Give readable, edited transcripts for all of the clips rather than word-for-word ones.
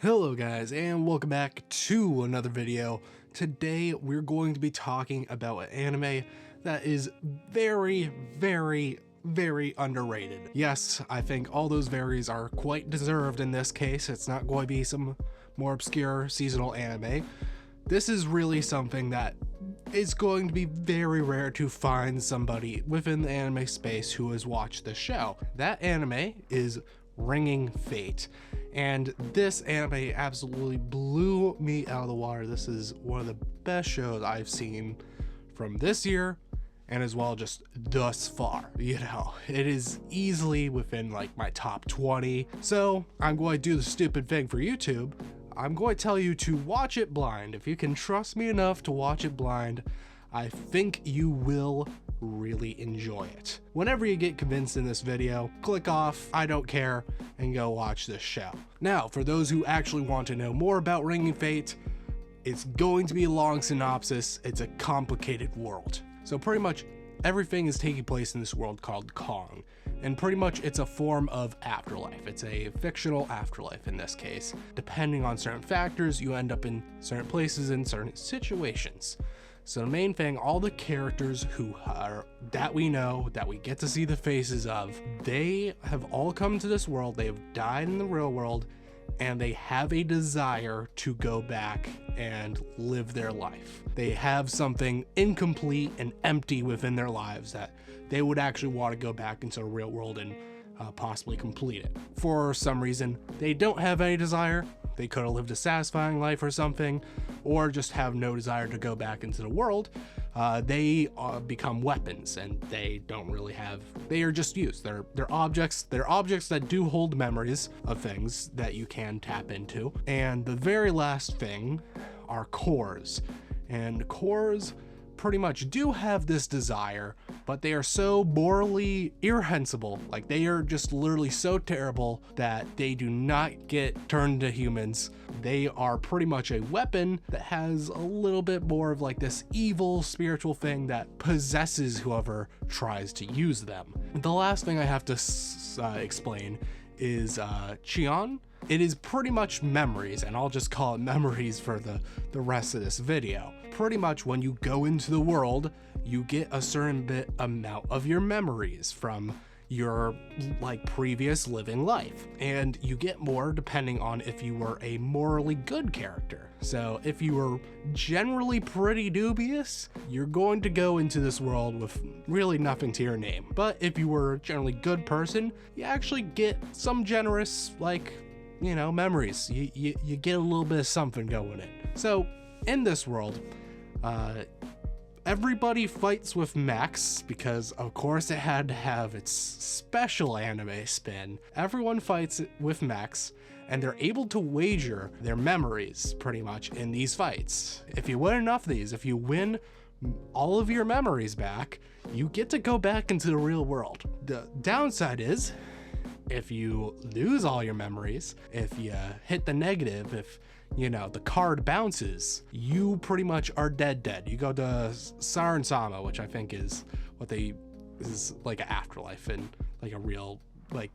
Hello guys, and welcome back to another video. Today we're going to be talking about an anime that is very underrated. Yes, I think all those varies are quite deserved in this case. It's not going to be some more obscure seasonal anime. This is really something that is going to be very rare to find somebody within the anime space who has watched this show. That anime is Ringing Fate, and this anime absolutely blew me out of the water. This is one of the best shows I've seen from this year, and as well just thus far. You know, it is easily within like my top 20. So I'm going to do the stupid thing for YouTube. I'm going to tell you to watch it blind. If you can trust me enough to watch it blind, I think you will really enjoy it. Whenever you get convinced in this video, click off, I don't care, and go watch this show. Now, for those who actually want to know more about Ringing Fate, it's going to be a long synopsis. It's a complicated world. So pretty much everything is taking place in this world called Kong, and pretty much it's a form of afterlife. It's a fictional afterlife in this case. Depending on certain factors, you end up in certain places in certain situations. So the main thing, all the characters that we know, that we get to see the faces of, they have all come to this world. They have died in the real world, and they have a desire to go back and live their life. They have something incomplete and empty within their lives that they would actually want to go back into the real world and possibly complete it. For some reason, they don't have any desire. They could have lived a satisfying life or something, or just have no desire to go back into the world. They become weapons, and they don't really have, they are just used. They're objects that do hold memories of things that you can tap into. And the very last thing are cores. And cores pretty much do have this desire, but they are so morally irreprehensible. Like, they are just literally so terrible that they do not get turned to humans. They are pretty much a weapon that has a little bit more of like this evil spiritual thing that possesses whoever tries to use them. The last thing I have to explain is Chion. It is pretty much memories, and I'll just call it memories for the rest of this video. Pretty much when you go into the world, you get a certain amount of your memories from your like previous living life, and you get more depending on if you were a morally good character. So if you were generally pretty dubious, you're going to go into this world with really nothing to your name. But if you were a generally good person, you actually get some generous, like, you know, memories. You get a little bit of something going in. So in this world, everybody fights with mechs because of course it had to have its special anime spin. Everyone fights with mechs, and they're able to wager their memories pretty much in these fights. If you win enough of these, if you win all of your memories back, you get to go back into the real world. The downside is, if you lose all your memories, if you hit the negative, if, you know, the card bounces, you pretty much are dead. You go to Sarin Sama, which I think is what is like an afterlife, and like a real, like,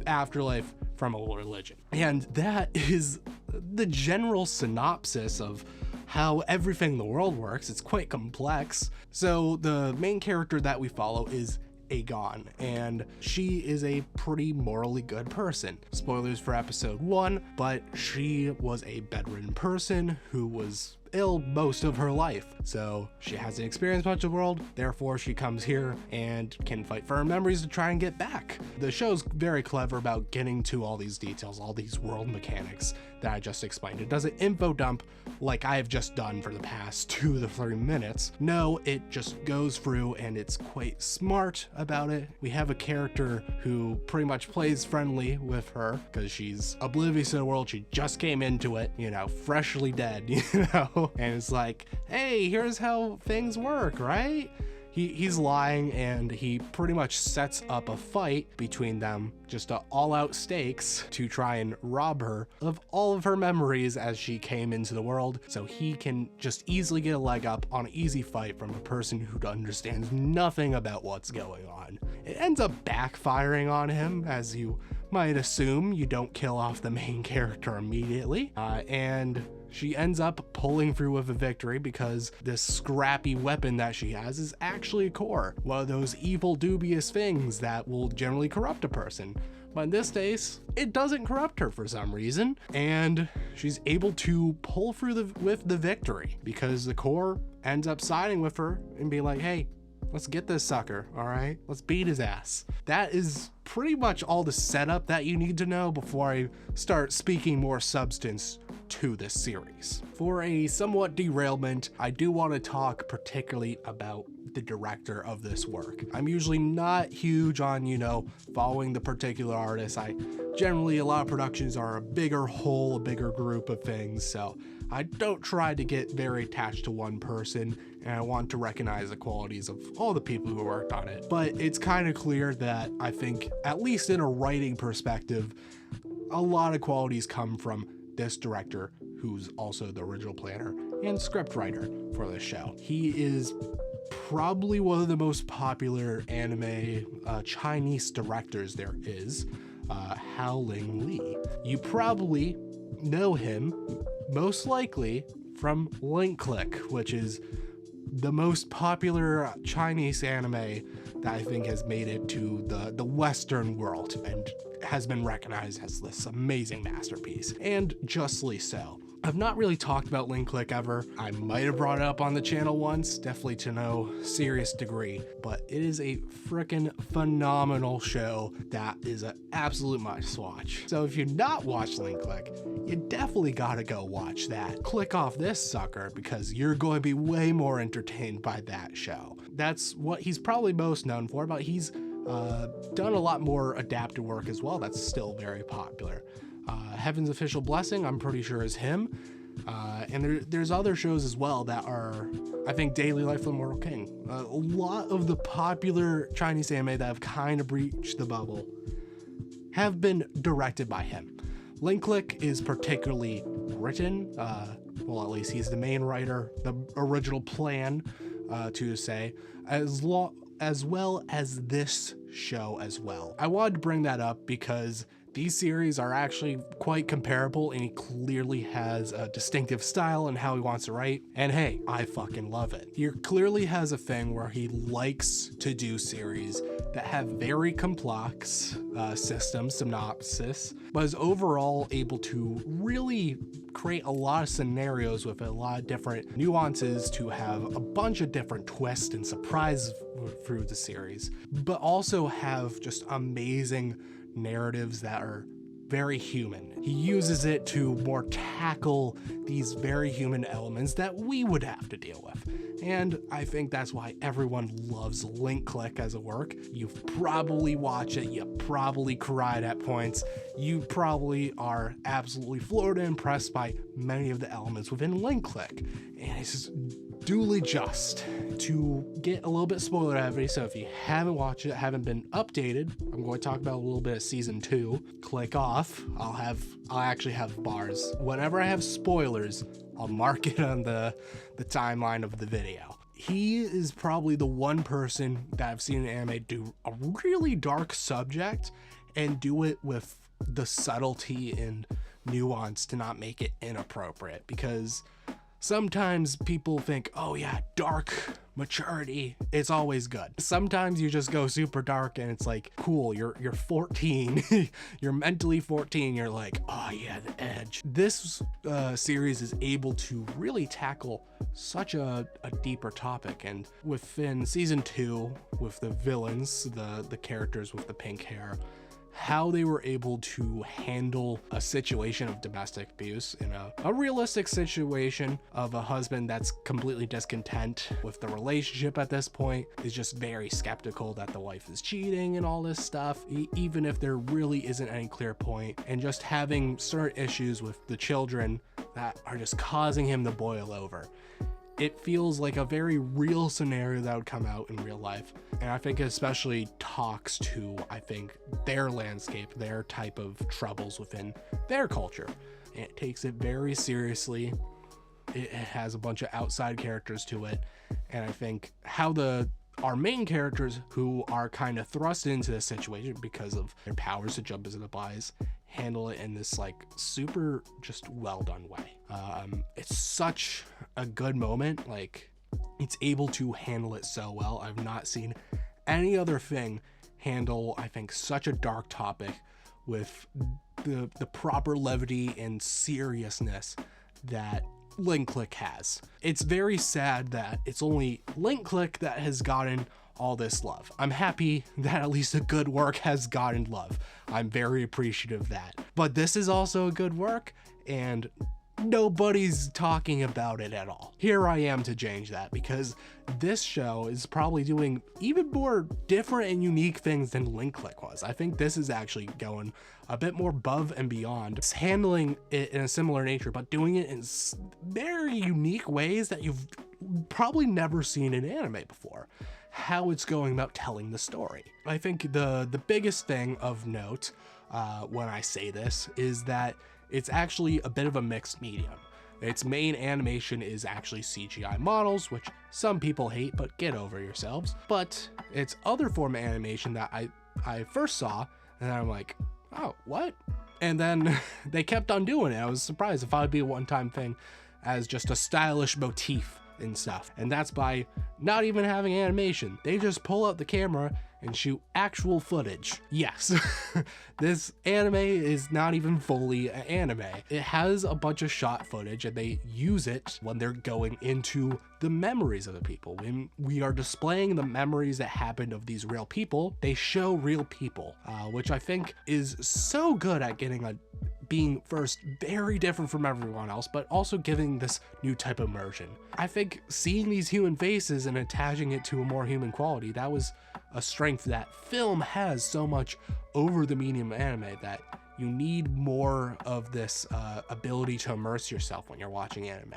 afterlife from a religion. And that is the general synopsis of how everything in the world works. It's quite complex. So the main character that we follow is Aegon, and she is a pretty morally good person. Spoilers for episode 1, but she was a bedridden person who was ill most of her life, so she hasn't experienced much of the world. Therefore, she comes here and can fight for her memories to try and get back. The show's very clever about getting to all these details, all these world mechanics that I just explained. It doesn't info dump like I've just done for the past 2 to 3 minutes. No, it just goes through, and it's quite smart about it. We have a character who pretty much plays friendly with her because she's oblivious to the world. She just came into it, you know, freshly dead, you know. And it's like, hey, here's how things work, right? He's lying, and he pretty much sets up a fight between them, just all-out stakes, to try and rob her of all of her memories as she came into the world, so he can just easily get a leg up on an easy fight from a person who understands nothing about what's going on. It ends up backfiring on him, as you might assume you don't kill off the main character immediately, and she ends up pulling through with a victory because this scrappy weapon that she has is actually a core, one of those evil, dubious things that will generally corrupt a person. But in this case, it doesn't corrupt her for some reason, and she's able to pull through with the victory because the core ends up siding with her and being like, hey, let's get this sucker, all right? Let's beat his ass. That is pretty much all the setup that you need to know before I start speaking more substance to this series. For a somewhat derailment, I do want to talk particularly about the director of this work. I'm usually not huge on, following the particular artist. Generally, a lot of productions are a bigger whole, a bigger group of things, so I don't try to get very attached to one person, and I want to recognize the qualities of all the people who worked on it. But it's kind of clear that I think, at least in a writing perspective, a lot of qualities come from this director, who's also the original planner and scriptwriter for this show. He is probably one of the most popular anime Chinese directors there is, Haoling Li. You probably know him most likely from Link Click, which is the most popular Chinese anime that I think has made it to the Western world and has been recognized as this amazing masterpiece, and justly so. I've not really talked about Link Click ever. I might have brought it up on the channel once, definitely to no serious degree, but it is a freaking phenomenal show that is an absolute must watch. So if you've not watched Link Click, you definitely gotta go watch that. Click off this sucker because you're going to be way more entertained by that show. That's what he's probably most known for, but he's done a lot more adapted work as well that's still very popular. Heaven's Official Blessing, I'm pretty sure, is him. And there's other shows as well that are, I think, Daily Life of the Immortal King. A lot of the popular Chinese anime that have kind of breached the bubble have been directed by him. Link Click is particularly written, well, at least he's the main writer, the original plan, to say, as well as this show as well. I wanted to bring that up because these series are actually quite comparable, and he clearly has a distinctive style in how he wants to write. And hey, I fucking love it. He clearly has a thing where he likes to do series that have very complex systems, synopsis, but is overall able to really create a lot of scenarios with a lot of different nuances to have a bunch of different twists and surprises through the series, but also have just amazing narratives that are very human. He uses it to more tackle these very human elements that we would have to deal with. And I think that's why everyone loves Link Click as a work. You've probably watched it, you probably cried at points, you probably are absolutely floored and impressed by many of the elements within Link Click. And it's just duly just. To get a little bit spoiler heavy, so if you haven't watched it, haven't been updated, I'm going to talk about a little bit of season 2. Click off. I'll actually have bars. Whenever I have spoilers, I'll mark it on the timeline of the video. He is probably the one person that I've seen in anime do a really dark subject and do it with the subtlety and nuance to not make it inappropriate, because sometimes people think, oh yeah, dark maturity, it's always good. Sometimes you just go super dark and it's like, cool, you're 14, you're mentally 14, you're like, oh yeah, the edge. This series is able to really tackle such a deeper topic, and within season 2, with the villains, the characters with the pink hair, how they were able to handle a situation of domestic abuse in a realistic situation of a husband that's completely discontent with the relationship at this point, is just very skeptical that the wife is cheating and all this stuff, even if there really isn't any clear point, and just having certain issues with the children that are just causing him to boil over. It feels like a very real scenario that would come out in real life. And I think it especially talks to, I think, their landscape, their type of troubles within their culture. And it takes it very seriously. It has a bunch of outside characters to it. And I think how the our main characters, who are kind of thrust into this situation because of their powers to jump as it applies, handle it in this like super just well done way. It's such a good moment. Like, it's able to handle it so well. I've not seen any other thing handle, I think, such a dark topic with the proper levity and seriousness that Link Click has. It's very sad that it's only Link Click that has gotten all this love. I'm happy that at least a good work has gotten love. I'm very appreciative of that. But this is also a good work, and nobody's talking about it at all. Here I am to change that, because this show is probably doing even more different and unique things than Link Click was. I think this is actually going a bit more above and beyond. It's handling it in a similar nature, but doing it in very unique ways that you've probably never seen in anime before. How it's going about telling the story. I think the biggest thing of note when I say this is that it's actually a bit of a mixed medium. Its main animation is actually CGI models, which some people hate, but get over yourselves. But its other form of animation that I first saw, and I'm like, oh, what? And then they kept on doing it. I was surprised if I'd be a one-time thing as just a stylish motif and stuff. And that's by not even having animation. They just pull out the camera and shoot actual footage. Yes, this anime is not even fully an anime. It has a bunch of shot footage, and they use it when they're going into the memories of the people. When we are displaying the memories that happened of these real people, they show real people, which I think is so good at being first very different from everyone else, but also giving this new type of immersion. I think seeing these human faces and attaching it to a more human quality, that was a strength that film has so much over the medium of anime, that you need more of this ability to immerse yourself when you're watching anime.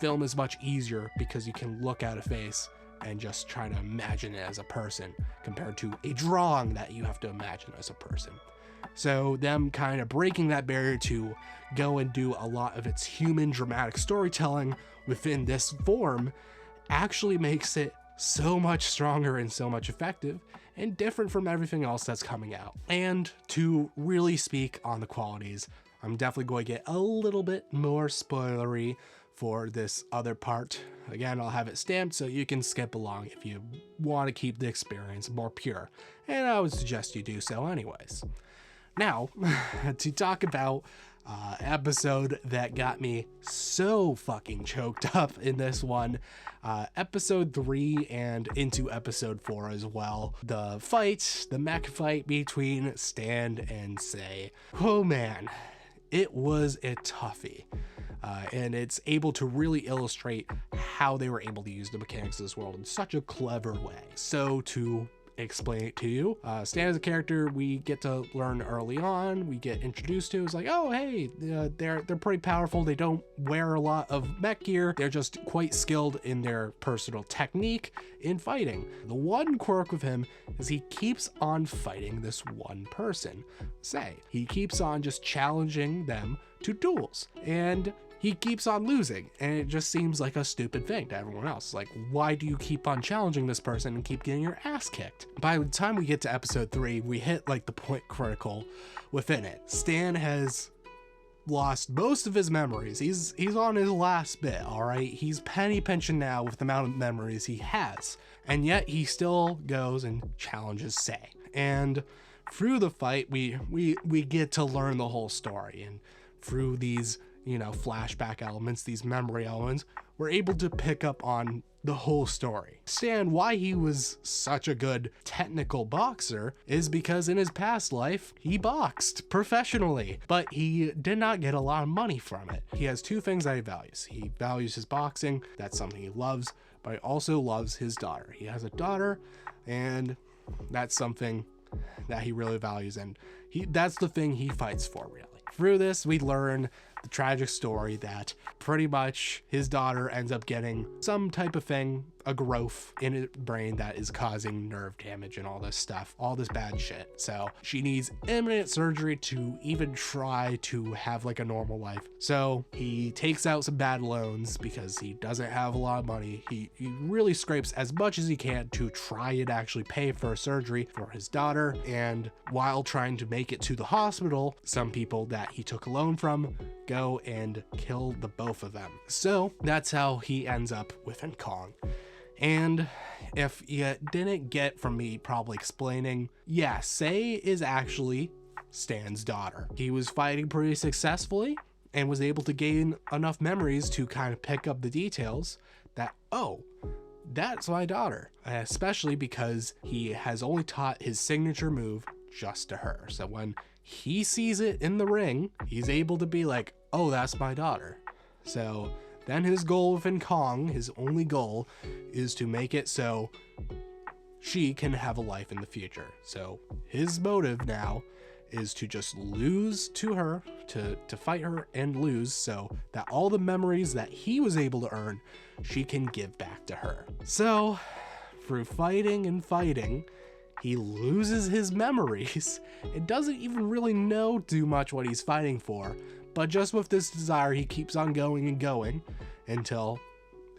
Film is much easier because you can look at a face and just try to imagine it as a person, compared to a drawing that you have to imagine as a person. So them kind of breaking that barrier to go and do a lot of its human dramatic storytelling within this form actually makes it so much stronger and so much effective and different from everything else that's coming out. And to really speak on the qualities, I'm definitely going to get a little bit more spoilery for this other part. Again, I'll have it stamped so you can skip along if you want to keep the experience more pure, and I would suggest you do so anyways. Now, to talk about episode that got me so fucking choked up in this one, episode 3 and into episode 4 as well. The mech fight between Stan and Sei. Oh man, it was a toughie. And it's able to really illustrate how they were able to use the mechanics of this world in such a clever way. So to explain it to you, Stan as a character we get to learn early on, we get introduced to. It's like, oh hey, they're pretty powerful. They don't wear a lot of mech gear. They're just quite skilled in their personal technique in fighting. The one quirk with him is he keeps on fighting this one person, Sei. He keeps on just challenging them to duels, and he keeps on losing, and it just seems like a stupid thing to everyone else. Like, why do you keep on challenging this person and keep getting your ass kicked? By the time we get to episode 3, we hit like the point critical within it. Stan has lost most of his memories. He's on his last bit, all right? He's penny pinching now with the amount of memories he has, and yet he still goes and challenges Sei. And through the fight, we get to learn the whole story, and through these, flashback elements, these memory elements, we're able to pick up on the whole story. Stan, why he was such a good technical boxer is because in his past life, he boxed professionally, but he did not get a lot of money from it. He has two things that he values. He values his boxing, that's something he loves, but he also loves his daughter. He has a daughter, and that's something that he really values, and that's the thing he fights for, really. Through this, we learn the tragic story that pretty much his daughter ends up getting some type of thing, a growth in her brain that is causing nerve damage and all this stuff, all this bad shit. So she needs imminent surgery to even try to have like a normal life. So he takes out some bad loans because he doesn't have a lot of money. He really scrapes as much as he can to try and actually pay for surgery for his daughter. And while trying to make it to the hospital, some people that he took a loan from go and kill the both of them. So that's how he ends up with Kong. And if you didn't get from me probably explaining, yeah, Sei is actually Stan's daughter. He was fighting pretty successfully and was able to gain enough memories to kind of pick up the details that, oh, that's my daughter, especially because he has only taught his signature move just to her. So when he sees it in the ring, he's able to be like, oh, that's my daughter. So then his goal within Kong, his only goal, is to make it so she can have a life in the future. So his motive now is to just lose to her, to fight her and lose, so that all the memories that he was able to earn, she can give back to her. So through fighting and fighting, he loses his memories and doesn't even really know too much what he's fighting for. But just with this desire, he keeps on going and going until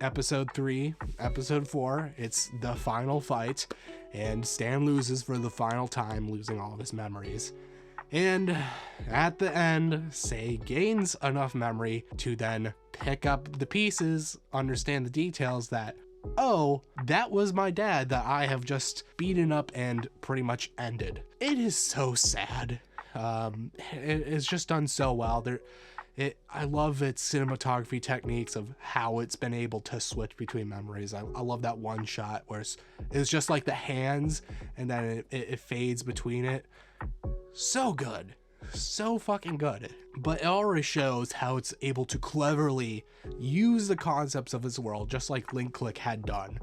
episode 3, episode 4, it's the final fight, and Stan loses for the final time, losing all of his memories. And at the end, Sei gains enough memory to then pick up the pieces, understand the details that, oh, that was my dad that I have just beaten up and pretty much ended. It is so sad. It's just done so well. I love its cinematography techniques of how it's been able to switch between memories. I love that one shot where it's just like the hands and then it fades between it. So good. So fucking good. But it already shows how it's able to cleverly use the concepts of its world, just like Link Click had done.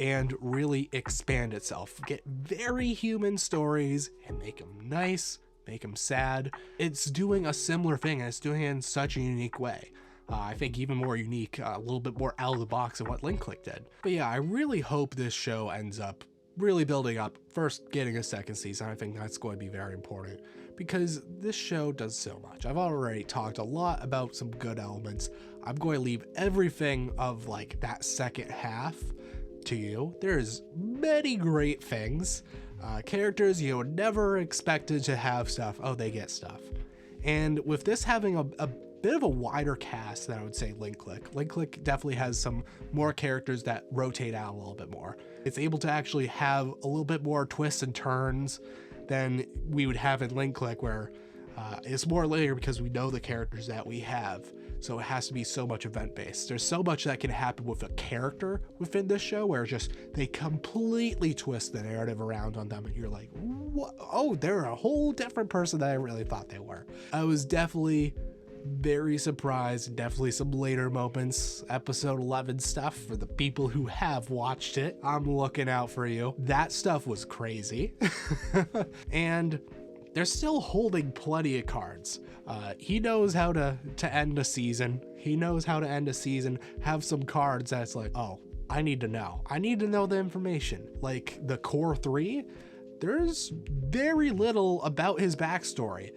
And really expand itself. Get very human stories and make them nice, make them sad. It's doing a similar thing, and it's doing it in such a unique way. I think even more unique, a little bit more out of the box than what Link Click did. But yeah, I really hope this show ends up really building up, first getting a second season. I think that's going to be very important because this show does so much. I've already talked a lot about some good elements. I'm going to leave everything of like that second half to you. There's many great things. Characters you never expected to have stuff. Oh, they get stuff. And with this having a bit of a wider cast than I would say Link Click. Link Click definitely has some more characters that rotate out a little bit more. It's able to actually have a little bit more twists and turns than we would have in Link Click, where it's more linear because we know the characters that we have. So it has to be so much event-based. There's so much that can happen with a character within this show where just they completely twist the narrative around on them and you're like, what? Oh, they're a whole different person than I really thought they were. I was definitely very surprised. Definitely some later moments, episode 11 stuff for the people who have watched it. I'm looking out for you. That stuff was crazy. And they're still holding plenty of cards. He knows how to end a season. He knows how to end a season, have some cards that's like, oh, I need to know. I need to know the information. Like the core 3, there's very little about his backstory.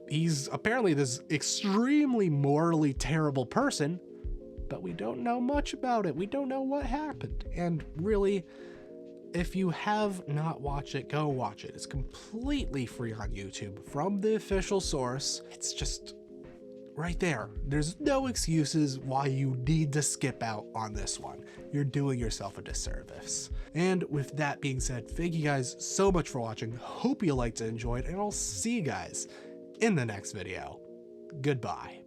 He's apparently this extremely morally terrible person, but we don't know much about it. We don't know what happened. And really, if you have not watched it, go watch it. It's completely free on YouTube from the official source. It's just right there. There's no excuses why you need to skip out on this one. You're doing yourself a disservice. And with that being said, thank you guys so much for watching. Hope you liked and enjoyed, and I'll see you guys in the next video. Goodbye.